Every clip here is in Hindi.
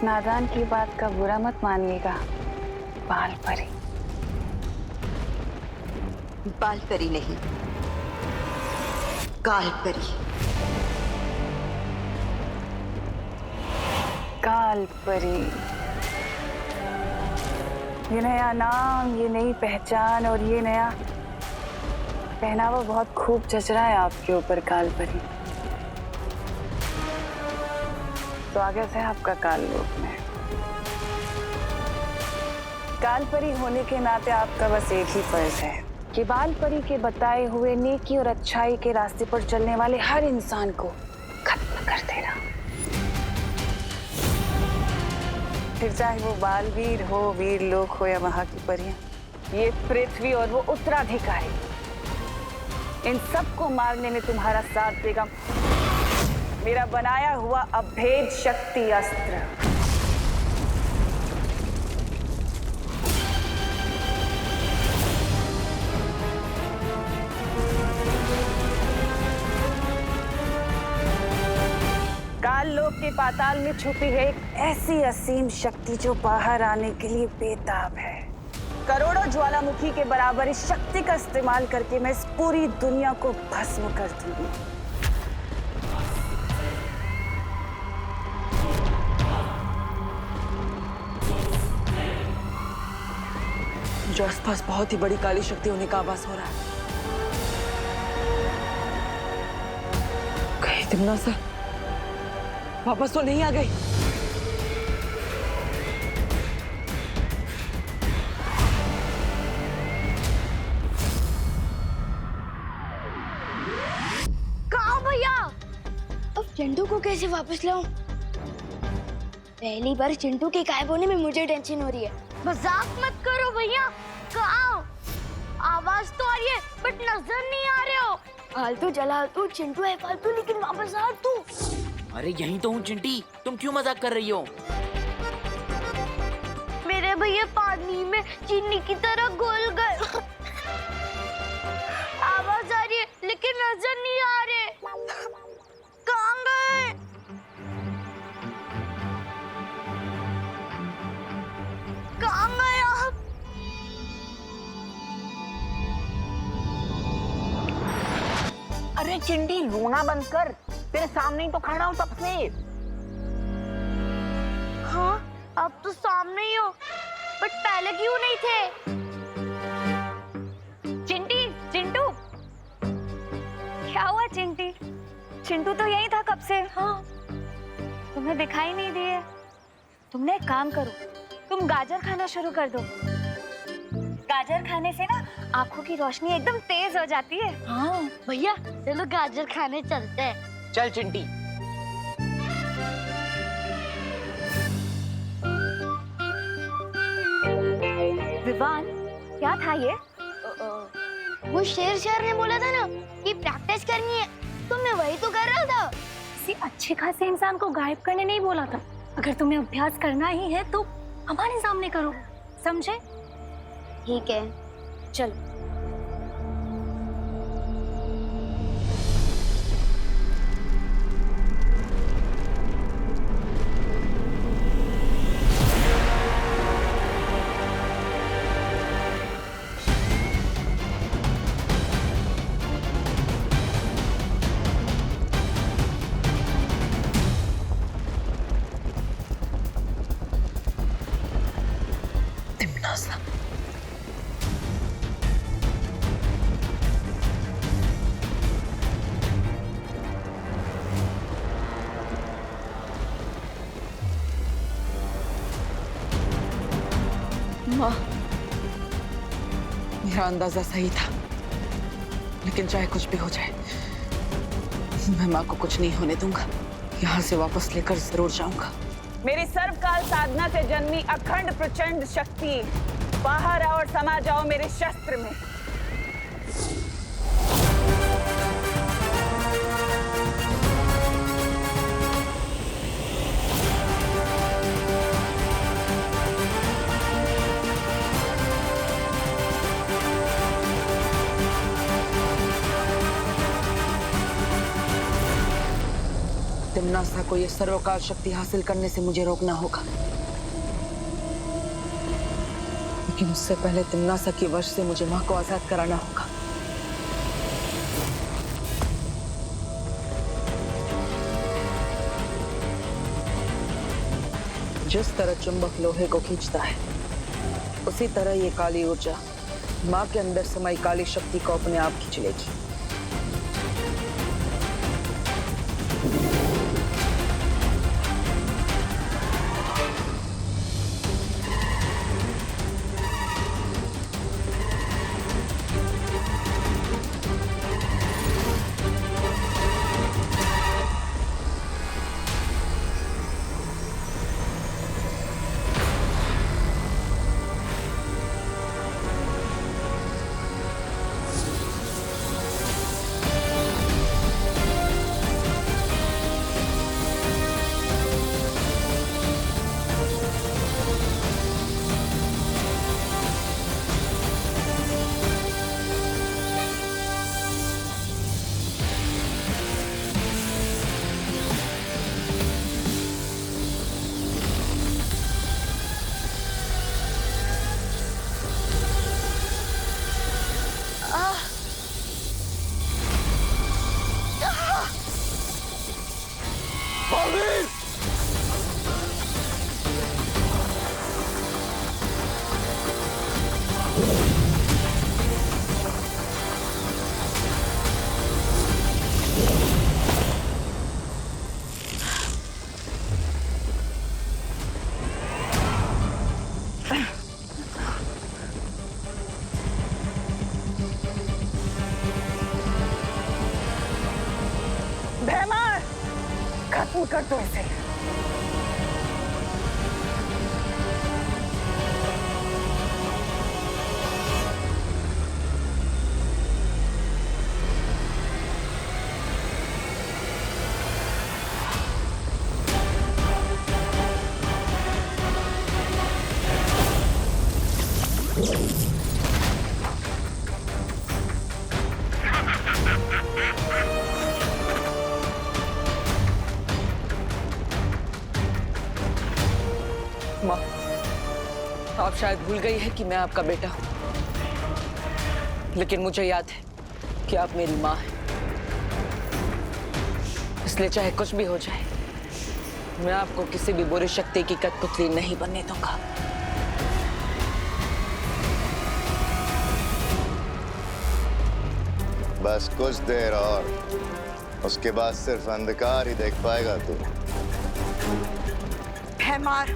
इस नादान की बात का बुरा मत मानिएगा। बाल परी। बाल परी नहीं, काल परी। काल परी। ये नया नाम, ये नई पहचान और ये नया पहनावा बहुत खूब जच रहा है आपके ऊपर, काल परी। स्वागत है आपका काल लोक में। काल परी होने के नाते आपका बस एक ही फर्ज है कि बाल परी के बताए हुए नेकी और अच्छाई के रास्ते पर चलने वाले हर इंसान को खत्म कर देना। फिर चाहे वो बालवीर हो, वीर लोक हो या वहां की परियां, ये पृथ्वी और वो उत्तराधिकारी, इन सबको मारने में तुम्हारा साथ देगा मेरा बनाया हुआ अभेद शक्ति अस्त्र। काल लोक के पाताल में छुपी है एक ऐसी असीम शक्ति जो बाहर आने के लिए बेताब है। करोड़ों ज्वालामुखी के बराबर इस शक्ति का इस्तेमाल करके मैं इस पूरी दुनिया को भस्म कर दूंगी। जो आसपास बहुत ही बड़ी काली शक्ति होने का आभास हो रहा है। कहीं तिमना सर वापस तो नहीं आ गई? कहाँ भैया? अब चिंटू को कैसे वापस लाऊं? पहली बार चिंटू के गायब होने में मुझे टेंशन हो रही है। मजाक मत करो भैया। कहाँ? आवाज तो आ रही है बट नजर नहीं आ रहे हो। फालतू चला तू, चिंटू है फालतू, लेकिन वापस आ तू। अरे यहीं तो हूँ चिंटी, तुम क्यों मजाक कर रही हो? मेरे भैया पानी में चीनी की तरह घुल गए। आवाज आ रही है लेकिन नजर नहीं आ रहे। कहाँ गए? कहाँ गए आप? अरे चिंटी रोना बंद कर, तेरे सामने ही तो खड़ा हूँ तब से। हाँ, अब तो सामने ही हो, बट पहले क्यों नहीं थे? चिंटी, चिंटू, क्या हुआ चिंटी? चिंटू तो यही था कब से। हाँ, तुम्हें दिखाई नहीं दिए। तुमने एक काम करो, तुम गाजर खाना शुरू कर दो। गाजर खाने से ना आंखों की रोशनी एकदम तेज हो जाती है। हाँ भैया, चलो गाजर खाने चलते हैं। चल चिंटी। विवान, क्या था ये? वो शेर ने बोला था ना कि प्रैक्टिस करनी है, तो मैं वही तो कर रहा था। किसी अच्छे खासे इंसान को गायब करने नहीं बोला था। अगर तुम्हें अभ्यास करना ही है तो हमारे सामने करो, समझे? ठीक है, चलो। तिमना सर माँ, मेरा अंदाजा सही था, लेकिन चाहे कुछ भी हो जाए मैं माँ को कुछ नहीं होने दूंगा। यहाँ से वापस लेकर जरूर जाऊंगा। मेरी सर्वकाल साधना से जन्मी अखंड प्रचंड शक्ति, बाहर आओ और समा जाओ मेरे शस्त्र में। तिम्नासा को ये सर्वकाल शक्ति हासिल करने से मुझे रोकना होगा, लेकिन उससे पहले तिम्नासा के वश से मुझे माँ को आजाद कराना होगा। जिस तरह चुंबक लोहे को खींचता है, उसी तरह ये काली ऊर्जा माँ के अंदर समाई काली शक्ति को अपने आप खींच लेगी। खत्म कर दो इसे। माँ, आप शायद भूल गई है कि मैं आपका बेटा हूं, लेकिन मुझे याद है कि आप मेरी माँ हैं। इसलिए चाहे कुछ भी हो जाए, मैं आपको किसी भी बुरी शक्ति की कठपुतली नहीं बनने दूंगा। बस कुछ देर और, उसके बाद सिर्फ अंधकार ही देख पाएगा तू। भैमार,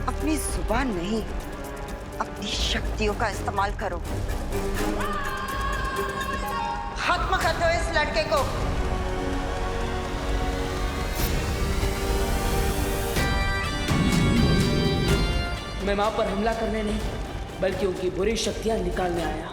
अपनी जुबान नहीं, अपनी शक्तियों का इस्तेमाल करो। खत्म कर दो इस लड़के को। मैं मां पर हमला करने नहीं, बल्कि उनकी बुरी शक्तियां निकालने आया।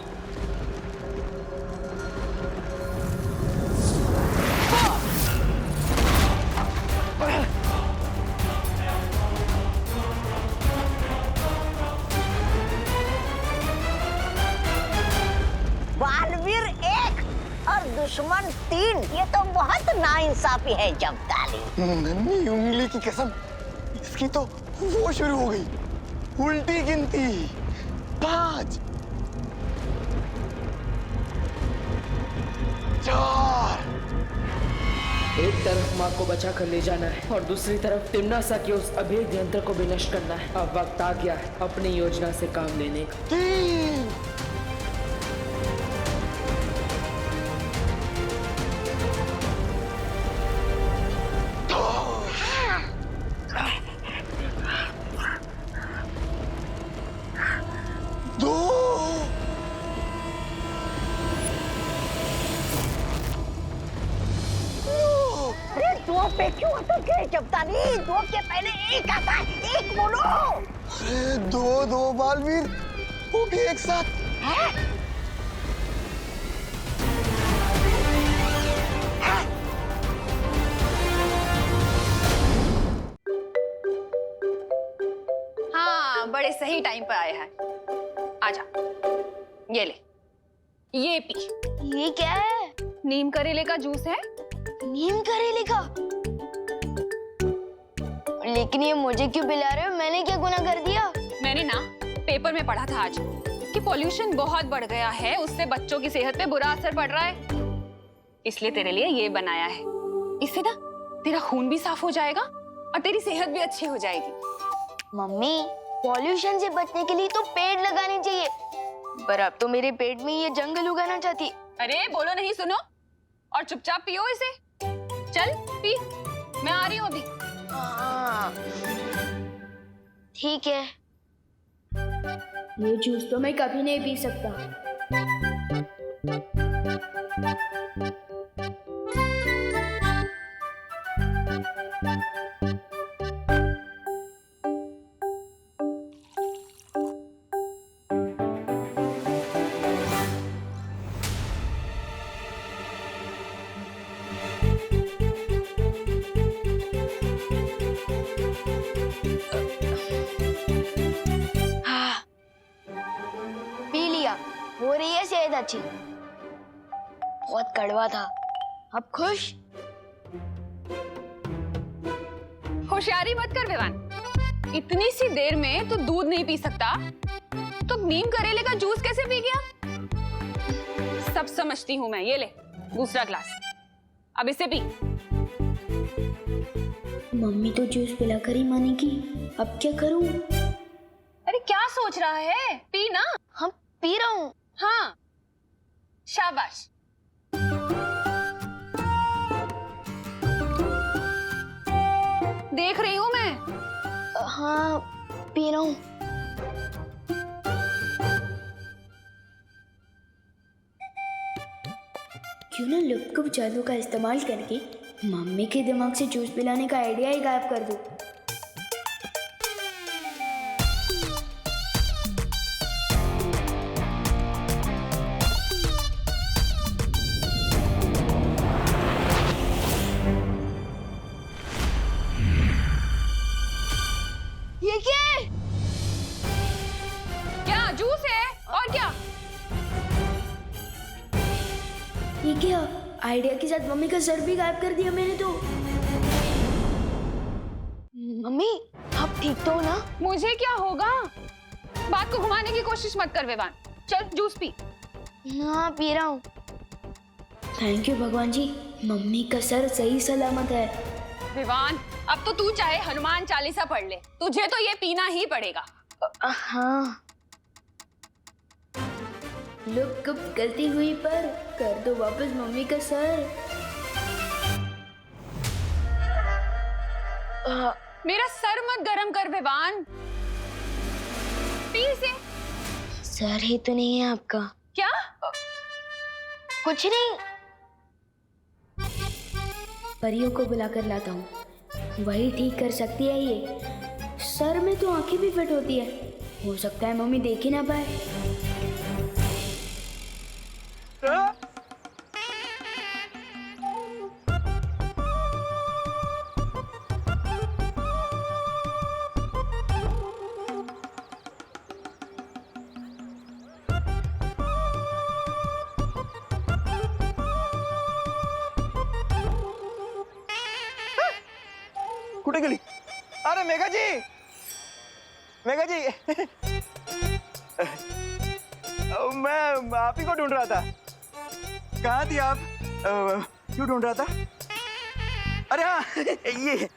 बालवीर 1 और दुश्मन 3, ये तो बहुत नाइंसाफी है जब्ताली। नन्ही उंगली की कसम, इसकी तो वो शुरू हो गई, उल्टी गिनती 5 4। एक तरफ माँ को बचा कर ले जाना है और दूसरी तरफ तिम्नासा के उस अभेद यंत्र को भी नष्ट करना है। अब वक्त आ गया है अपनी योजना से काम लेने का। 3 2 अरे 2 पे क्यों अटक गए जब्ताली? 2 के पहले 1 आता है, 1 बोलो। अरे 2 बालवीर, वो भी एक साथ। हैं? हाँ, बड़े सही टाइम पे आए हैं। आजा, ये ले, ये पी। ये क्या है? नीम करेले का जूस है। नीम करेले का? लेकिन ये मुझे क्यों पिला रहे हो? मैंने क्या गुनाह कर दिया? मैंने ना पेपर में पढ़ा था आज कि पॉल्यूशन बहुत बढ़ गया है, उससे बच्चों की सेहत पे बुरा असर पड़ रहा है, इसलिए तेरे लिए ये बनाया है। इससे ना तेरा खून भी साफ हो जाएगा और तेरी सेहत भी अच्छी हो जाएगी। मम्मी, पॉल्यूशन से बचने के लिए तो पेड़ लगाने चाहिए, पर अब तो मेरे पेट में ये जंगल उगाना चाहती। अरे बोलो नहीं, सुनो और चुपचाप पियो इसे। चल पी, मैं आ रही हूँ अभी। हाँ, ठीक है। ये जूस तो मैं कभी नहीं पी सकता। पी लिया, हो रही है सेहत अच्छी। बहुत कड़वा था, अब खुश? होशियारी मत कर विवान, इतनी सी देर में तो दूध नहीं पी सकता तो नीम करेले का जूस कैसे पी गया? सब समझती हूँ मैं। ये ले दूसरा ग्लास, अब इसे पी। मम्मी तो जूस पिलाकर ही मानेगी, अब क्या करूं? अरे क्या सोच रहा है, पी ना। हम पी रहा हूँ। हाँ शाबाश। देख रही हूँ मैं। हाँ पी रहा हूँ। क्यों ना लुक जादू का इस्तेमाल करके मम्मी के दिमाग से जूस पिलाने का आइडिया ही गायब कर दूं। ये क्या है? क्या जूस है और क्या? ये क्या? आइडिया के साथ मम्मी का सर भी गायब कर दिया मैंने तो। मम्मी आप ठीक तो हो ना? मुझे क्या होगा? बात को घुमाने की कोशिश मत कर विवान, चल जूस पी। हाँ पी रहा हूँ। थैंक यू भगवान जी, मम्मी का सर सही सलामत है। विवान अब तो तू चाहे हनुमान चालीसा पढ़ ले, तुझे तो ये पीना ही पड़ेगा। हाँ लुक कब गलती हुई पर कर दो वापस मम्मी का सर। मेरा सर मत गरम कर विवान, पी इसे। सर ही तो नहीं है आपका? क्या? कुछ नहीं, परियों को बुलाकर लाता हूँ, वही ठीक कर सकती है ये। सर में तो आंखें भी फिट होती है, हो सकता है मम्मी देख ही ना पाए। कुठे गेली? अरे मेघा जी, मेघा जी मैं आप ही को ढूंढ रहा था। कहाँ थी आप? क्यों ढूंढ रहा था? अरे हाँ ये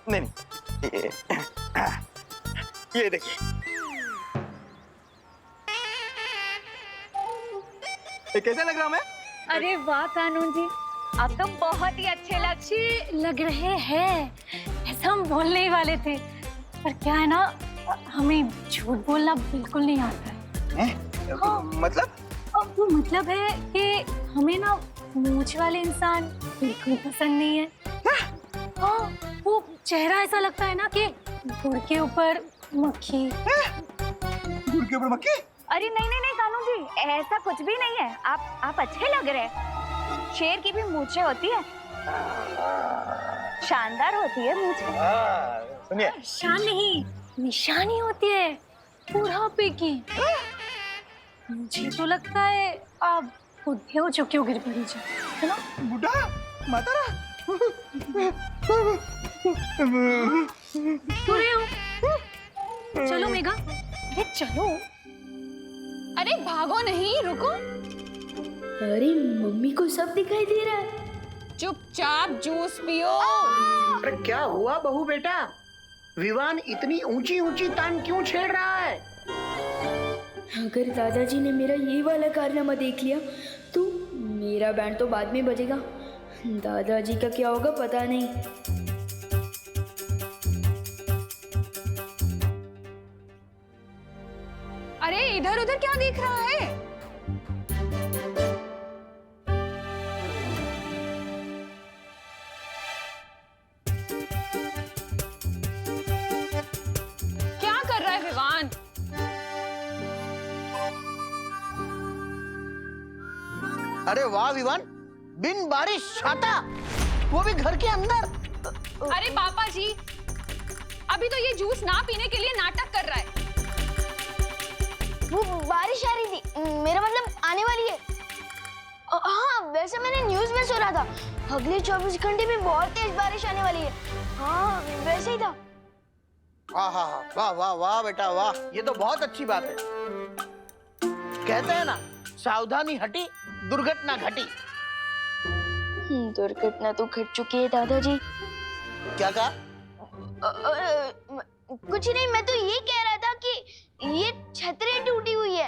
नहीं ये देखिए, ये कैसा लग रहा मैं? अरे वाह कानून जी, आप तो बहुत ही अच्छे लग रहे हैं। ऐसा हम बोलने ही वाले थे, पर क्या है ना, हमें झूठ बोलना बिल्कुल नहीं आता है। हाँ, मतलब? अब वो मतलब है कि हमें ना मूंछ वाले इंसान बिल्कुल पसंद नहीं है। हाँ, वो चेहरा ऐसा लगता है ना कि गुड़ के ऊपर मक्खी। गुड़ के ऊपर मक्खी? अरे नहीं नहीं नहीं कानून जी, ऐसा कुछ भी नहीं है। आप अच्छे लग रहे हैं। शेर की भी मूंछें होती है, शानदार होती है मूंछें। सुनिए, शान नहीं, निशानी होती है बुढ़ापे की। मुझे तो लगता है आप बुढ़े हो चुके हो गिरपरी जी, है ना? बुढ़ा मातारा? चलो मेघा, अरे चलो। अरे भागो नहीं, रुको। अरे मम्मी को सब दिखाई दे रहा है। चुपचाप जूस पियो। अरे क्या हुआ बहू बेटा? विवान इतनी ऊंची ऊंची तान क्यों छेड़ रहा है? अगर दादाजी ने मेरा ये वाला कारनामा देख लिया तो मेरा बैंड तो बाद में बजेगा। दादाजी का क्या होगा पता नहीं। अरे इधर उधर क्या देख रहा है? क्या कर रहा है विवान? अरे वाह विवान, बिन बारिश छाता, वो भी घर के अंदर। अरे पापा जी, अभी तो ये जूस ना पीने के लिए नाटक कर रहा है। वो बारिश आ रही थी, मेरा मतलब आने वाली है। हाँ, वैसे मैंने न्यूज़ में सुना था अगले 24 घंटे में बहुत तेज बारिश आने वाली है। हाँ, वैसे ही था। वाह वाह वाह बेटा वाह, ये तो बहुत अच्छी बात है। कहते हैं ना, सावधानी हटी दुर्घटना घटी। दुर्घटना तो घट चुकी है दादाजी। क्या कहा? कुछ नहीं, मैं तो ये कह रहा था कि ये छतरी टूटी हुई है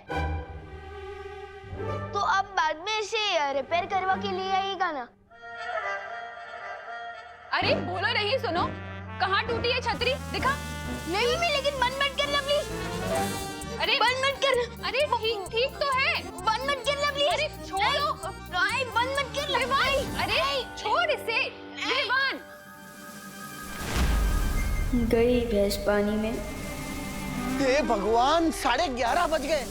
तो अब बाद में इसे रिपेयर करवा के लिए आएगा ना। अरे बोलो नहीं, सुनो। कहाँ टूटी है छतरी? दिखा। नहीं मम्मी, लेकिन बंद मत करना प्लीज। अरे बंद मत करना। अरे ठीक तो है। बंद मत करना प्लीज। अरे छोड़ो। नहीं, बंद मत करना। विवान, अरे छोड़ इसे। विवान, गई भैंस पानी में। हे भगवान, 11:30 बज गए।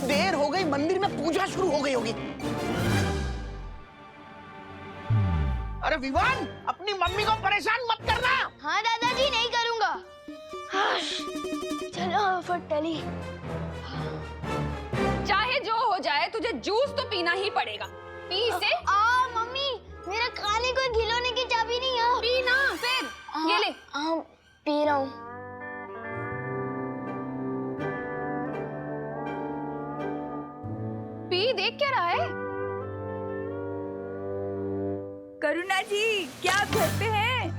देर हो गई, मंदिर में पूजा शुरू हो गई होगी। अरे विवान, अपनी मम्मी को परेशान मत करना। हाँ दादाजी, नहीं करूंगा। चलो फटली। चाहे जो हो जाए, तुझे जूस तो पीना ही पड़ेगा। पी इसे। मम्मी, मेरा खाने को खिलौने की चाबी नहीं है। पीना फिर। ये ले। पी रहा हूँ। पी, देख क्या रहा है? करुणा जी, क्या आप घर पे हैं?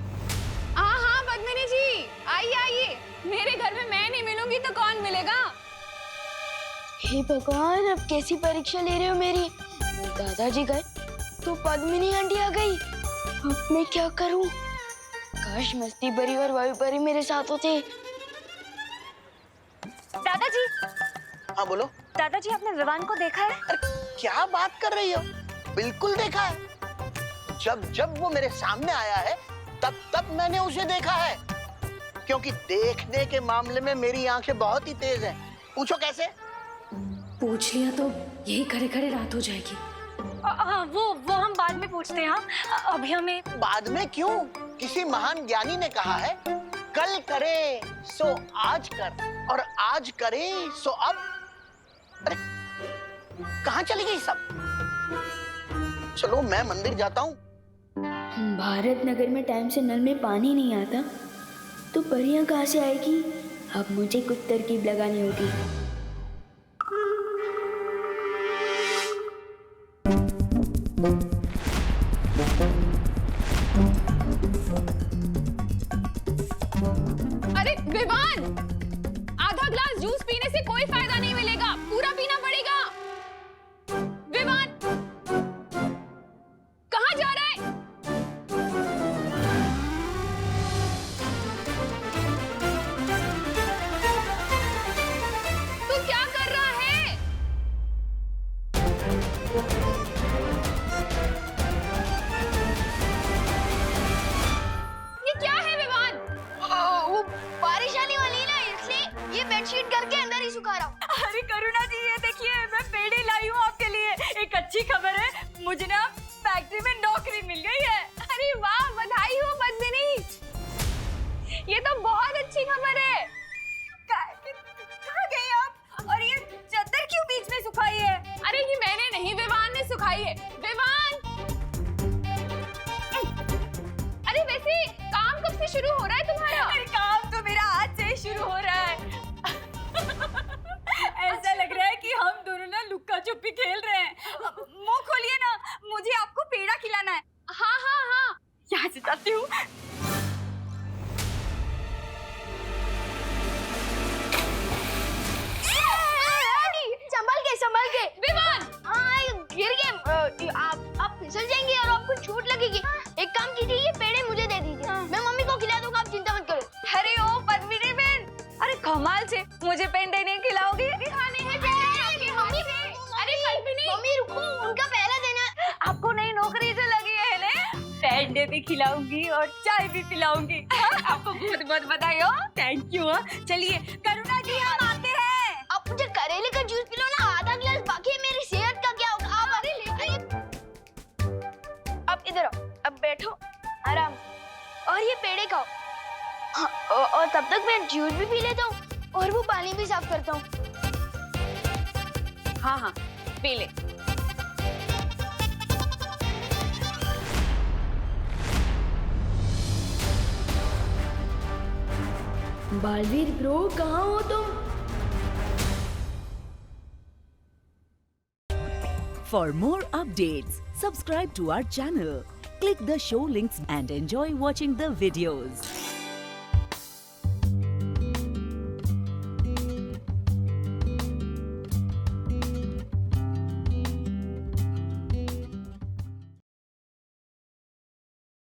हाँ पद्मिनी जी, आइए आइए। मेरे घर में मैं नहीं मिलूंगी तो कौन मिलेगा? हे भगवान, अब कैसी परीक्षा ले रहे हो मेरी? दादाजी गए तो पद्मिनी आंटी आ गई। अब मैं क्या करूं? काश मस्ती परी और वायु परी मेरे साथ होते। दादाजी, हाँ बोलो। दादाजी आपने विवान को देखा है? अरे क्या बात कर रही हो? बिल्कुल देखा है। जब वो मेरे सामने आया है तब मैंने उसे देखा है। क्योंकि देखने के मामले में मेरी आंखें बहुत ही तेज हैं। पूछो कैसे? पूछ लिया तो यही खड़े खड़े रात हो जाएगी। वो हम बाद में पूछते हैं। हाँ, अभी हमें। बाद में क्यों? किसी महान ज्ञानी ने कहा है, कल करे सो आज कर और आज करे सो अब। अरे कहाँ चली गई सब? चलो मैं मंदिर जाता हूँ। भारत नगर में टाइम से नल में पानी नहीं आता तो परियां कहाँ से आएगी? अब मुझे कुछ तरकीब लगानी होगी। अरे विवान, आधा ग्लास जूस पीने से कोई फायदा नहीं मिलेगा, पूरा पीना पड़ेगा। विवान, कहाँ जा रहा है? तू क्या कर रहा है? ये क्या है विवान? वो बारिश आने वाली है ना, इसलिए ये बेडशीट करके अंदर ही सुखा रहा हूँ। अरे करुणा जी, ये देखिए, मैं पेड़ी लाई हूँ आपके लिए। एक अच्छी खबर है, मुझे ना फैक्ट्री में नौकरी मिल गई है। अरे वाह, बधाई हो पद्मिनी। ये तो बहुत अच्छी खबर है। कहाँ गई आप? और ये चादर क्यों बीच में सुखाई है? अरे ये मैंने नहीं विवान, सुखाइए। विमान! अरे वैसे काम कब से शुरू हो रहा है तुम्हारा? काम तो मेरा आज से ही शुरू हो रहा है। ऐसा लग रहा है कि हम दोनों ना लुक्का छुपी खेल रहे हैं। मुंह खोलिए ना, मुझे आपको पेड़ा खिलाना है। हाँ हाँ हाँ, यहाँ से जाती हूँ। संभल के विमान! हाँ, ये गिर गए। आप फिसल जाएंगे और आपको चोट लगेगी। एक काम कीजिए, ये पेड़े मुझे दे दीजिए। मैं मम्मी को खिला दूंगा, आप चिंता मत करो। अरे ओ पद्मिनी बहन, अरे कमाल से मुझे पेंडे नहीं खिलाओगी? खाने हैं पेड़े आपके मम्मी। अरे पद्मिनी! मम्मी रुको, उनका पहला देना। आपको नई नौकरी जो लगी है ना, पेंडे भी खिलाऊंगी और चाय भी पिलाऊंगी। आपको बहुत बहुत बधाई हो। Thank you. चलिए करुणा जी, हम आते हैं। आप मुझे करेले का जूस पिलो ना, आधा गिलास बाकी है। मेरी सेहत का क्या होगा? आप अब इधर आओ, अब बैठो आराम और ये पेड़े खाओ। हाँ, और तब तक मैं जूस भी पी लेता हूँ और वो पानी भी साफ करता हूँ। हाँ हाँ, पी ले। बालवीर ब्रो, कहाँ हो तुम? For more updates, subscribe to our channel, click the show links and enjoy watching the videos.